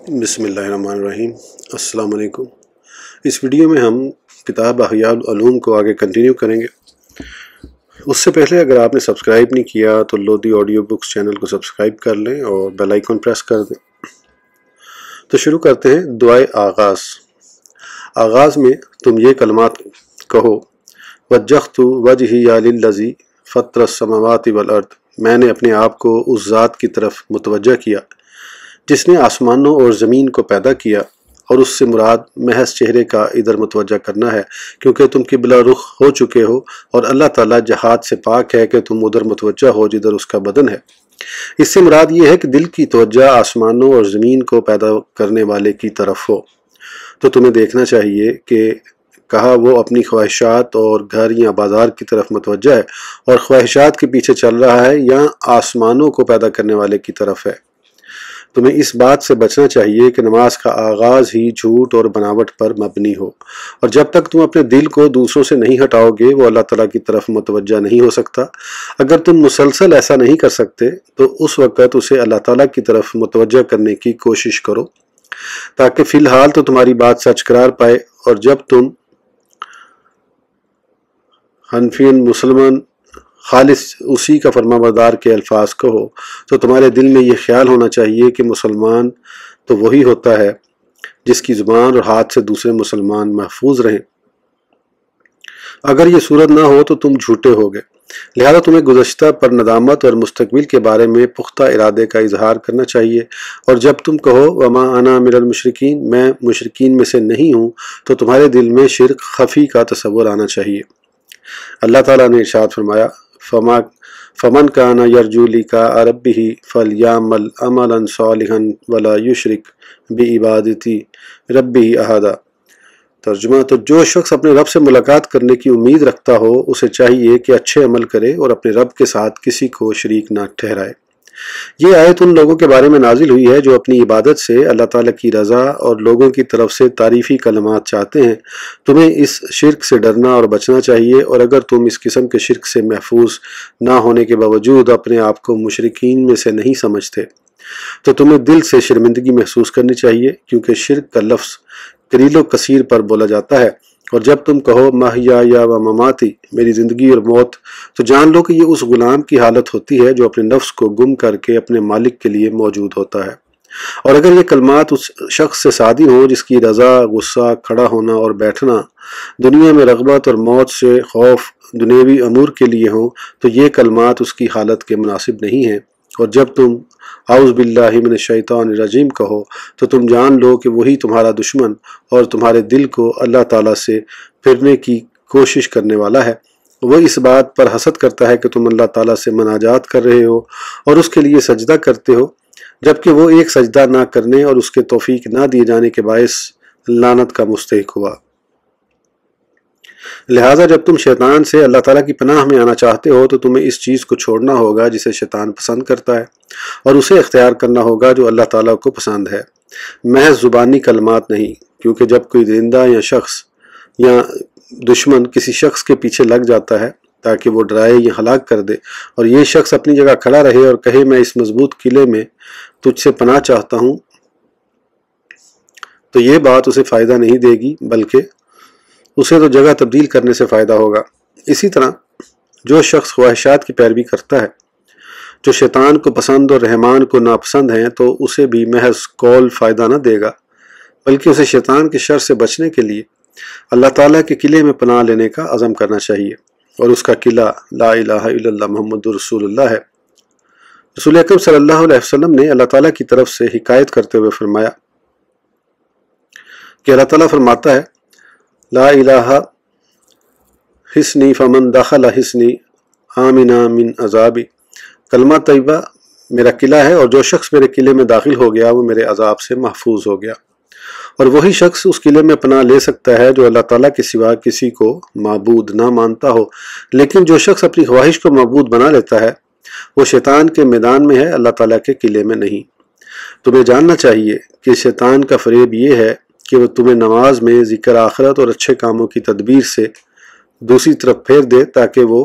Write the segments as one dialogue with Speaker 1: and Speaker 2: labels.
Speaker 1: بسم اللہ الرحمن الرحیم۔ السلام علیکم۔ اس ویڈیو میں ہم کتاب احیاء العلوم کو آگے کنٹینیو کریں گے۔ اس سے پہلے اگر آپ نے سبسکرائب نہیں کیا تو لودھی آڈیو بکس چینل کو سبسکرائب کر لیں اور بیل آئیکن پریس کر دیں۔ تو شروع کرتے ہیں دعائے آغاز۔ آغاز میں تم یہ کلمات کہو: وجہت وجہی للذی فطر السماوات والارض، میں نے اپنے آپ کو اس ذات کی طرف متوجہ کیا جس نے آسمانوں اور زمین کو پیدا کیا، اور اس سے مراد محض چہرے کا ادھر متوجہ کرنا ہے کیونکہ تم قبلہ رخ ہو چکے ہو، اور اللہ تعالیٰ جہات سے پاک ہے کہ تم ادھر متوجہ ہو جدھر اس کا بدن ہے۔ اس سے مراد یہ ہے کہ دل کی توجہ آسمانوں اور زمین کو پیدا کرنے والے کی طرف ہو۔ تو تمہیں دیکھنا چاہیے کہ کہا وہ اپنی خواہشات اور گھر یا بازار کی طرف متوجہ ہے اور خواہشات کے پیچھے چل رہا ہے، یا آسمانوں کو پیدا کرنے والے کی طرف ہے۔ تمہیں اس بات سے بچنا چاہیے کہ نماز کا آغاز ہی جھوٹ اور بناوٹ پر مبنی ہو، اور جب تک تم اپنے دل کو دوسروں سے نہیں ہٹاؤ گے وہ اللہ تعالیٰ کی طرف متوجہ نہیں ہو سکتا۔ اگر تم مسلسل ایسا نہیں کر سکتے تو اس وقت اسے اللہ تعالیٰ کی طرف متوجہ کرنے کی کوشش کرو، تاکہ فی الحال تو تمہاری بات سچ قرار پائے، اور جب تم حنفین مسلمان خالص اسی کا فرما بردار کے الفاظ کہو، تو تمہارے دل میں یہ خیال ہونا چاہیے کہ مسلمان تو وہی ہوتا ہے جس کی زبان اور ہاتھ سے دوسرے مسلمان محفوظ رہیں۔ اگر یہ صورت نہ ہو تو تم جھوٹے ہوگے، لہذا تمہیں گزشتہ پر ندامت اور مستقبل کے بارے میں پختہ ارادے کا اظہار کرنا چاہیے، اور جب تم کہو وما انا من المشرکین، میں مشرکین میں سے نہیں ہوں، تو تمہارے دل میں شرک خفی کا تصور آنا چاہیے۔ اللہ تعالیٰ نے ارشاد فرمایا: فمن کان یرجو لقاء ربہ فلیعمل عملا صالحا ولا یشرک بعبادۃ ربہ احدا۔ ترجمہ: تو جو شخص اپنے رب سے ملاقات کرنے کی امید رکھتا ہو اسے چاہیے کہ اچھے عمل کرے اور اپنے رب کے ساتھ کسی کو شریک نہ ٹھہرائے۔ یہ آیت ان لوگوں کے بارے میں نازل ہوئی ہے جو اپنی عبادت سے اللہ تعالیٰ کی رضا اور لوگوں کی طرف سے تعریفی کلمات چاہتے ہیں۔ تمہیں اس شرک سے ڈرنا اور بچنا چاہیے، اور اگر تم اس قسم کے شرک سے محفوظ نہ ہونے کے باوجود اپنے آپ کو مشرکین میں سے نہیں سمجھتے تو تمہیں دل سے شرمندگی محسوس کرنی چاہیے، کیونکہ شرک کا لفظ قلیل و کثیر پر بولا جاتا ہے۔ اور جب تم کہو محیایا و مماتی، میری زندگی اور موت، تو جان لو کہ یہ اس غلام کی حالت ہوتی ہے جو اپنے نفس کو گم کر کے اپنے مالک کے لیے موجود ہوتا ہے۔ اور اگر یہ کلمات اس شخص سے صادر ہوں جس کی رضا، غصہ، کھڑا ہونا اور بیٹھنا دنیا میں رغبت اور موت سے خوف دنیاوی امور کے لیے ہوں، تو یہ کلمات اس کی حالت کے مناسب نہیں ہیں۔ اور جب تم اعوذ باللہ من الشیطان الرجیم کہو تو تم جان لو کہ وہی تمہارا دشمن اور تمہارے دل کو اللہ تعالیٰ سے پھرنے کی کوشش کرنے والا ہے۔ وہ اس بات پر حسد کرتا ہے کہ تم اللہ تعالیٰ سے مناجات کر رہے ہو اور اس کے لیے سجدہ کرتے ہو، جبکہ وہ ایک سجدہ نہ کرنے اور اس کے توفیق نہ دیے جانے کے باعث لعنت کا مستحق ہوا۔ لہٰذا جب تم شیطان سے اللہ تعالیٰ کی پناہ میں آنا چاہتے ہو تو تمہیں اس چیز کو چھوڑنا ہوگا جسے شیطان پسند کرتا ہے، اور اسے اختیار کرنا ہوگا جو اللہ تعالیٰ کو پسند ہے، محض زبانی کلمات نہیں۔ کیونکہ جب کوئی زندہ یا شخص یا دشمن کسی شخص کے پیچھے لگ جاتا ہے تاکہ وہ ڈرائے یا ہلاک کر دے، اور یہ شخص اپنی جگہ کھڑا رہے اور کہے میں اس مضبوط قلعے میں تجھ سے پناہ چاہتا ہوں، تو یہ بات اسے فائدہ نہیں دے گی، بلکہ اسے تو جگہ تبدیل کرنے سے فائدہ ہوگا۔ اسی طرح جو شخص خواہشات کی پیروی کرتا ہے جو شیطان کو پسند اور رحمان کو ناپسند ہیں، تو اسے بھی محض قول فائدہ نہ دے گا، بلکہ اسے شیطان کے شر سے بچنے کے لیے اللہ تعالیٰ کے قلعے میں پناہ لینے کا عزم کرنا چاہیے، اور اس کا قلعہ لا الہ الا اللہ محمد رسول اللہ ہے۔ رسول اکرم صلی اللہ علیہ وسلم نے اللہ تعالیٰ کی طرف سے حکایت کرتے ہوئے فرمایا کہ اللہ تعالیٰ فرماتا ہے: لا الہ حسنی فمن دخل حسنی آمنا من عذابی، کلمہ طیبہ میرا قلعہ ہے، اور جو شخص میرے قلعے میں داخل ہو گیا وہ میرے عذاب سے محفوظ ہو گیا۔ اور وہی شخص اس قلعے میں پناہ لے سکتا ہے جو اللہ تعالیٰ کے سوا کسی کو معبود نہ مانتا ہو، لیکن جو شخص اپنی خواہش کو معبود بنا لیتا ہے وہ شیطان کے میدان میں ہے، اللہ تعالیٰ کے قلعے میں نہیں۔ تمہیں جاننا چاہیے کہ شیطان کا فریب یہ ہے کہ وہ تمہیں نماز میں ذکر آخرت اور اچھے کاموں کی تدبیر سے دوسری طرف پھیر دے تاکہ وہ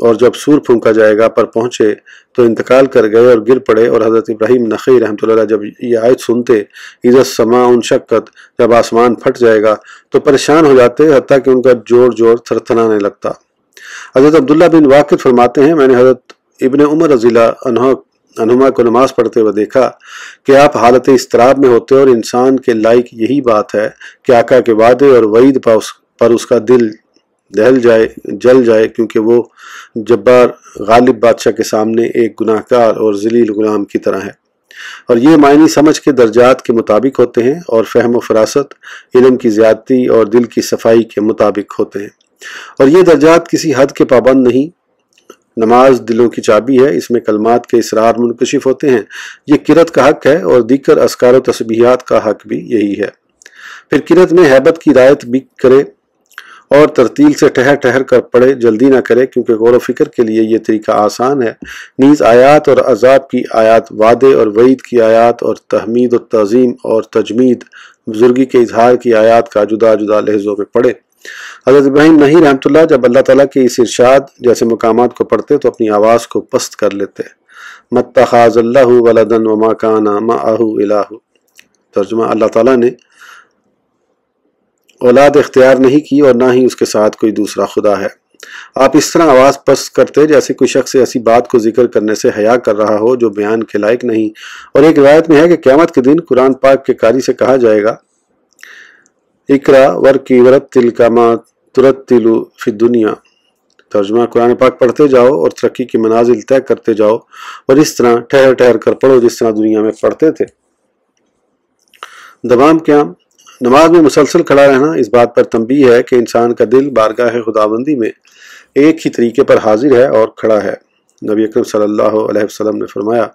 Speaker 1: اور جب سور پھونکا جائے گا پر پہنچے تو انتقال کر گئے اور گر پڑے، اور حضرت ابراہیم نخعی رحمۃ اللہ علیہ جب یہ آیت سنتے اذا السماء انشقت، جب آسمان پھٹ جائے گا تو پریشان ہو جاتے حتیٰ کہ ان کا جوڑ تھرتھرانے لگتا۔ حضرت عبداللہ بن واقد فرماتے ہیں میں نے حضرت ابن عمر رضی اللہ عنہما کو نماز پڑھتے ہوئے دیکھا کہ آپ حالت اضطراب میں ہوتے اور انسان کے لائق یہی بات ہے کہ آقا کے وعدے اور وعید پر اس کا دل جل جائے، کیونکہ وہ جبار غالب بادشاہ کے سامنے ایک گناہ گار اور ذلیل غلام کی طرح ہے، اور یہ معنی سمجھ کے درجات کے مطابق ہوتے ہیں اور فہم و فراست، علم کی زیادتی اور دل کی صفائی کے مطابق ہوتے ہیں، اور یہ درجات کسی حد کے پابند نہیں۔ نماز دلوں کی چابی ہے، اس میں کلمات کے اسرار منکشف ہوتے ہیں، یہ قرأت کا حق ہے، اور دیگر اذکار و تسبیحات کا حق بھی یہی ہے۔ پھر قرأت میں ہیبت کی رعایت بھی کرے اور ترتیل سے ٹھہر کر پڑھے، جلدی نہ کرے، کیونکہ غور و فکر کے لیے یہ طریقہ آسان ہے۔ نیز آیات اور عذاب کی آیات، وعدے اور وعید کی آیات، اور تحمید و تعظیم اور تجمید، بزرگی کے اظہار کی آیات کا جدا جدا لہجوں میں پڑھے۔ حضرت ابراہیم نحعی رحمۃ اللہ جب اللہ تعالیٰ کے اس ارشاد جیسے مقامات کو پڑھتے تو اپنی آواز کو پست کر لیتے۔ مَتَّخَذَ اللَّهُ وَلَدًا وَمَا كَانَ مَعَهُ إِلَٰهٌ، ترجمہ اللہ تعالیٰ نے اولاد اختیار نہیں کی اور نہ ہی اس کے ساتھ کوئی دوسرا خدا ہے۔ آپ اس طرح آواز پست کرتے جیسے کوئی شخص ایسی بات کو ذکر کرنے سے حیا کر رہا ہو جو بیان کے لائق نہیں، اور ایک روایت میں ہے کہ قیامت کے دن قرآن پاک کے قاری سے کہا جائے گا اقرا ورقی ورتل کما ترتل فی الدنیا، ترجمہ قرآن پاک پڑھتے جاؤ اور ترقی کی منازل طے کرتے جاؤ، اور اس طرح ٹھہر کر پڑھو جس طرح دنیا میں پڑھتے تھے۔ دوام قیام، نماز میں مسلسل کھڑا رہنا اس بات پر تنبیہ ہے کہ انسان کا دل بارگاہ خداوندی میں ایک ہی طریقے پر حاضر ہے اور کھڑا ہے۔ نبی اکرم صلی اللہ علیہ وسلم نے فرمایا،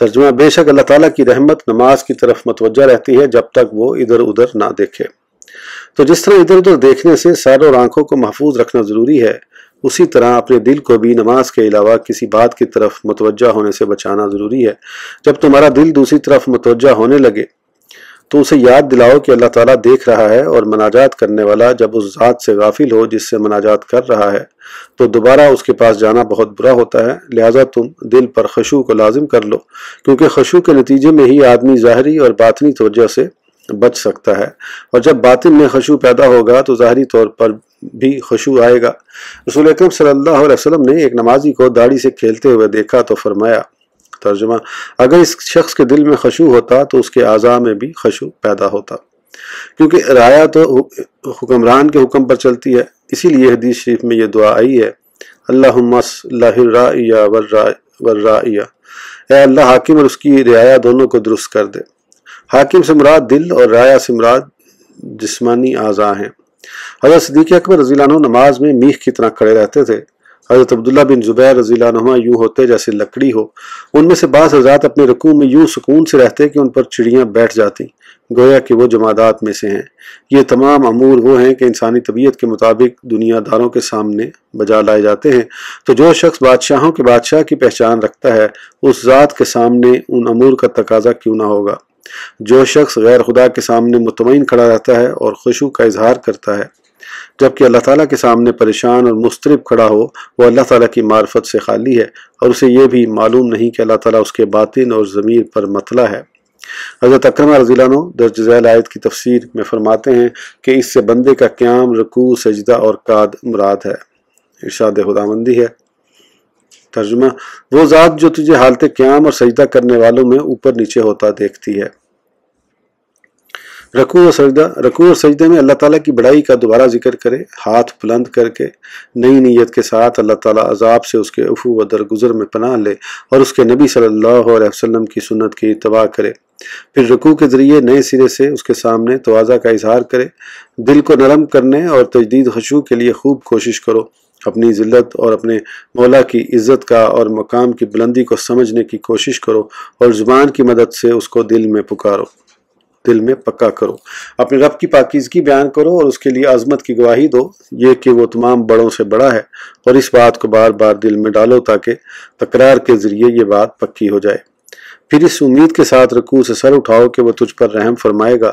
Speaker 1: ترجمہ بے شک اللہ تعالیٰ کی رحمت نماز کی طرف متوجہ رہتی ہے جب تک وہ ادھر ادھر نہ دیکھے۔ تو جس طرح ادھر ادھر دیکھنے سے سر اور آنکھوں کو محفوظ رکھنا ضروری ہے، اسی طرح اپنے دل کو بھی نماز کے علاوہ کسی بات کی طرف متوجہ ہونے سے بچانا ضروری ہے۔ جب تمہارا دل دوسری طرف متوجہ ہونے لگے تو اسے یاد دلاؤ کہ اللہ تعالیٰ دیکھ رہا ہے، اور مناجات کرنے والا جب اس ذات سے غافل ہو جس سے مناجات کر رہا ہے تو دوبارہ اس کے پاس جانا بہت برا ہوتا ہے۔ لہٰذا تم دل پر خشوع کو لازم کر لو، کیونکہ خشوع کے نتیجے میں ہی آدمی ظاہری اور باطنی توجہ سے بچ سکتا ہے، اور جب باطن میں خشوع پیدا ہوگا تو ظاہری طور پر بھی خشوع آئے گا۔ رسول اکرم صلی اللہ علیہ وسلم نے ایک نمازی کو داڑھی سے کھیلتے ہوئے دیکھا تو فرمایا، ترجمہ اگر اس شخص کے دل میں خشوع ہوتا تو اس کے اعضاء میں بھی خشوع پیدا ہوتا، کیونکہ رعایا تو حکمران کے حکم پر چلتی ہے۔ اسی لیے حدیث شریف میں یہ دعا آئی ہے، اللہم اصلح الراعی والراعیہ، اے اللہ حاکم اور اس کی رعایا دونوں کو درست کر دے۔ حاکم سے مراد دل اور رعایا سے مراد جسمانی اعضاء ہیں۔ حضرت صدیق اکبر رضی اللہ عنہ نماز میں میخ کی طرح کھڑے رہتے تھے۔ حضرت عبداللہ بن زبیر رضی اللہ عنہ یوں ہوتے جیسے لکڑی ہو۔ ان میں سے بعض حضرات اپنے رکوع میں یوں سکون سے رہتے کہ ان پر چڑیاں بیٹھ جاتی، گویا کہ وہ جمادات میں سے ہیں۔ یہ تمام امور وہ ہیں کہ انسانی طبیعت کے مطابق دنیا داروں کے سامنے بجا لائے جاتے ہیں، تو جو شخص بادشاہوں کے بادشاہ کی پہچان رکھتا ہے اس ذات کے سامنے ان امور کا تقاضا کیوں نہ ہوگا۔ جو شخص غیر خدا کے سامنے مطمئن کھڑا رہتا ہے اور خشوع کا اظہار کرتا ہے، جبکہ اللہ تعالیٰ کے سامنے پریشان اور مضطرب کھڑا ہو، وہ اللہ تعالیٰ کی معرفت سے خالی ہے، اور اسے یہ بھی معلوم نہیں کہ اللہ تعالیٰ اس کے باطن اور ضمیر پر مطلع ہے۔ حضرت اکرمہ رضی اللہ عنہ درج ذیل آیت کی تفسیر میں فرماتے ہیں کہ اس سے بندے کا قیام، رکوع، سجدہ اور قعد مراد ہے۔ ارشاد خداوندی ہے، ترجمہ وہ ذات جو تجھے حالت قیام اور سجدہ کرنے والوں میں اوپر نیچے ہوتا دیکھتی ہے۔ رکوع اور سجدے میں اللہ تعالیٰ کی بڑائی کا دوبارہ ذکر کرے، ہاتھ بلند کر کے نئی نیت کے ساتھ اللہ تعالیٰ عذاب سے اس کے عفو و درگزر میں پناہ لے، اور اس کے نبی صلی اللہ علیہ وسلم کی سنت کی اتباع کرے۔ پھر رکوع کے ذریعے نئے سرے سے اس کے سامنے تواضع کا اظہار کرے۔ دل کو نرم کرنے اور تجدید خشوع کے لیے خوب کوشش کرو۔ اپنی ذلت اور اپنے مولا کی عزت کا اور مقام کی بلندی کو سمجھنے کی کوشش کرو، اور زبان کی مدد سے اس کو دل میں پکارو، دل میں پکا کرو۔ اپنے رب کی پاکیزگی بیان کرو اور اس کے لیے عظمت کی گواہی دو، یہ کہ وہ تمام بڑوں سے بڑا ہے، اور اس بات کو بار بار دل میں ڈالو تاکہ تکرار کے ذریعے یہ بات پکی ہو جائے۔ پھر اس امید کے ساتھ رکوع سے سر اٹھاؤ کہ وہ تجھ پر رحم فرمائے گا،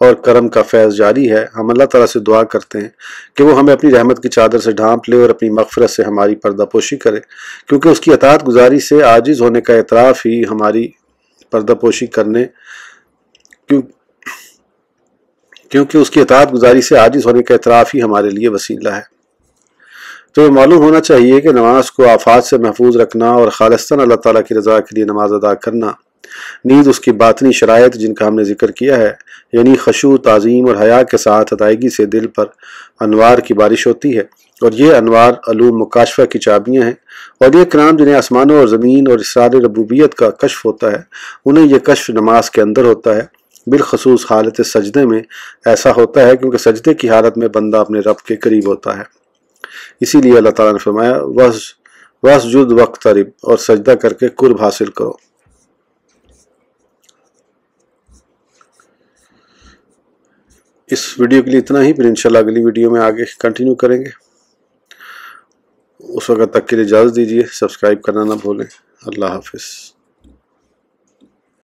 Speaker 1: اور کرم کا فیض جاری ہے، ہم اللہ تعالیٰ سے دعا کرتے ہیں کہ وہ ہمیں اپنی رحمت کی چادر سے ڈھانپ لے اور اپنی مغفرت سے ہماری پردہ پوشی کرے، کیونکہ اس کی اطاعت گزاری سے عاجز ہونے کا اعتراف ہی ہماری پردہ پوشی کرنے کیونکہ اس کی اطاعت گزاری سے عاجز ہونے کا اعتراف ہی ہمارے لیے وسیلہ ہے۔ تو یہ معلوم ہونا چاہیے کہ نماز کو آفات سے محفوظ رکھنا اور خالصتاً اللہ تعالیٰ کی رضا کے لیے نماز ادا کرنا، نیز اس کی باطنی شرائط جن کا ہم نے ذکر کیا ہے، یعنی خشوع، تعظیم اور حیا کے ساتھ ادائیگی سے دل پر انوار کی بارش ہوتی ہے، اور یہ انوار علوم مکاشفہ کی چابیاں ہیں، اور یہ کرام جنہیں آسمانوں اور زمین اور اسرار ربوبیت کا کشف ہوتا ہے، انہیں یہ کشف نماز کے اندر ہوتا ہے، بالخصوص حالت سجدے میں ایسا ہوتا ہے، کیونکہ سجدے کی حالت میں بندہ اپنے رب کے قریب ہوتا ہے۔ اسی لیے اللہ تعالیٰ نے فرمایا وَاسْجُدْ وَاقْتَرِب، اور سجدہ کر کے قرب حاصل کرو۔ اس ویڈیو کے لیے اتنا ہی، پھر انشاءاللہ اگلی ویڈیو میں آگے کنٹینیو کریں گے۔ اس وقت تک کے لیے اجازت دیجیے، سبسکرائب کرنا نہ بھولیں۔ اللہ حافظ۔